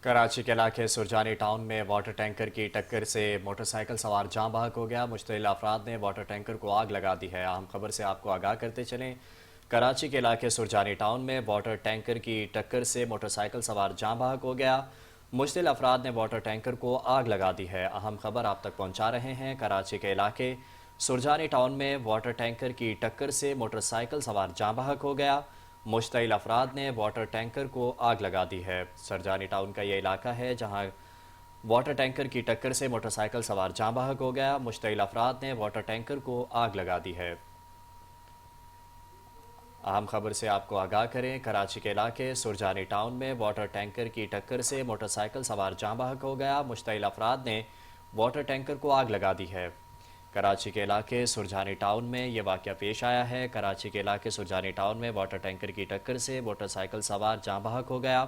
کراچی کے علاقے سرجانی ٹاؤن میں واٹر ٹینکر کی ٹکر سے موٹر سائیکل سوار جاں بحق ہو گیا۔ مشتعل افراد نے واٹر ٹینکر کو آگ لگا دی ہے۔ اہم خبر سے آپ کو آگاہ کرتے چلیں۔ کراچی کے علاقے سرجانی ٹاؤن میں واٹر ٹینکر کی ٹکر سے موٹر سائیکل سوار جاں بحق ہو گیا۔ مشتعل افراد نے واٹر ٹینکر کو آگ لگا دی ہے۔ اہم خبر آپ تک پہنچا رہے ہیں۔ کراچی کے علاقے سرجانی ٹاؤن میں واٹر ٹینکر کی ٹکر سے موٹر سائیکل سوار جاں بحق ہو گیا۔ مشتعل افراد نے واٹر ٹینکر کو آگ لگا دی ہے۔ سرجانی ٹاؤن کا یہ علاقہ ہے جہاں واٹر ٹینکر کی ٹکر سے موٹر سائیکل سوار جاں بحق ہو گیا۔ مشتعل افراد نے واٹر ٹینکر کو آگ لگا دی ہے۔ اہم خبر سے آپ کو آگاہ کریں۔ کراچی کے علاقے سرجانی ٹاؤن میں واٹر ٹینکر کی ٹکر سے موٹر سائیکل سوار جاں بحق ہو گیا۔ مشتعل افراد نے واٹر ٹینکر کو آگ لگا دی ہے۔ کراچی کے علاقے سرجانی ٹاؤن میں یہ واقعہ پیش آیا ہے۔ کراچی کے علاقے سرجانی ٹاؤن میں واٹر ٹینکر کی ٹکر سے موٹر سائیکل سوار جاں بحق ہو گیا۔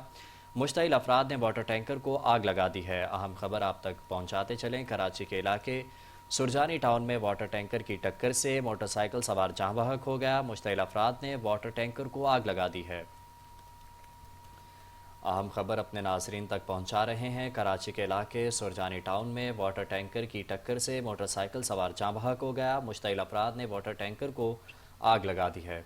مشتعل افراد نے واٹر ٹینکر کو آگ لگا دی ہے۔ اہم خبر آپ تک پہنچاتے چلیں۔ کراچی کے علاقے سرجانی ٹاؤن میں واٹر ٹینکر کی ٹکر سے موٹر سائیکل سوار جاں بحق ہو گیا۔ مشتعل افراد نے واٹر ٹینکر کو آگ لگا دی ہے۔ اہم خبر اپنے ناظرین تک پہنچا رہے ہیں۔ کراچی کے علاقے سرجانی ٹاؤن میں واٹر ٹینکر کی ٹکر سے موٹر سائیکل سوار جاں بحق ہو گیا۔ مشتعل افراد نے واٹر ٹینکر کو آگ لگا دی ہے۔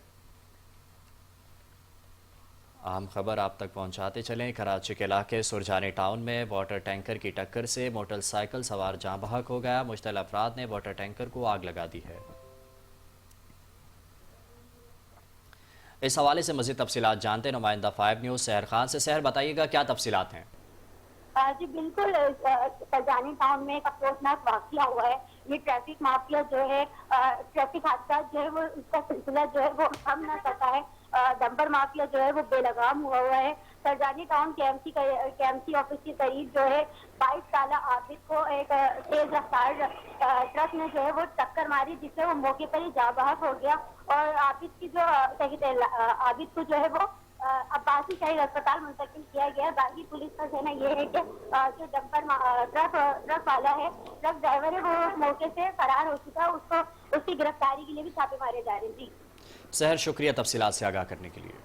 اہم خبر آپ تک پہنچاتے چلیں۔ کراچی کے علاقے سرجانی ٹاؤن میں واٹر ٹینکر کی ٹکر سے موٹر سائیکل سوار جاں بحق ہو گیا۔ مشتعل افراد نے واٹر ٹینکر کو آگ لگا دی ہے۔ اس حوالے سے مزید تفصیلات جانتے ہیں نمائندہ 5 نیوز سحر خان سے۔ سحر بتائیے گا کیا تفصیلات ہیں؟ جی بالکل، سرجانی ٹاؤن میں ایک افسوسناک واقعہ ہوا ہے۔ یہ ٹریفک مافیا جو ہے، ٹریفک حادثات جو ہے وہ اس کا سلسلہ جو ہے وہ کم نہ کرتا ہے۔ ڈمپر مافیا جو ہے وہ بے لگام ہوا ہے۔ سرجانی ٹاؤن کے ایم سی آفس کے قریب جو ہے 22 سالہ عابد کو ایک تیز رفتار ٹرک نے جو ہے وہ ٹکر ماری، جس سے وہ موقع پر ہی جاں بحق ہو گیا۔ اور عابد کی عابد کو جو ہے وہ عباسی شہید اسپتال منتقل کیا گیا۔ باقی پولیس کا کہنا یہ ہے کہ جو ڈمپر ٹرک والا ہے، ٹرک ڈرائیور ہے، وہ موقع سے فرار ہو چکا ہے۔ اس کی گرفتاری کے لیے بھی چھاپے مارے جا رہے ہیں۔ جی سحر، شکریہ تفصیلات سے آگاہ کرنے کے لیے۔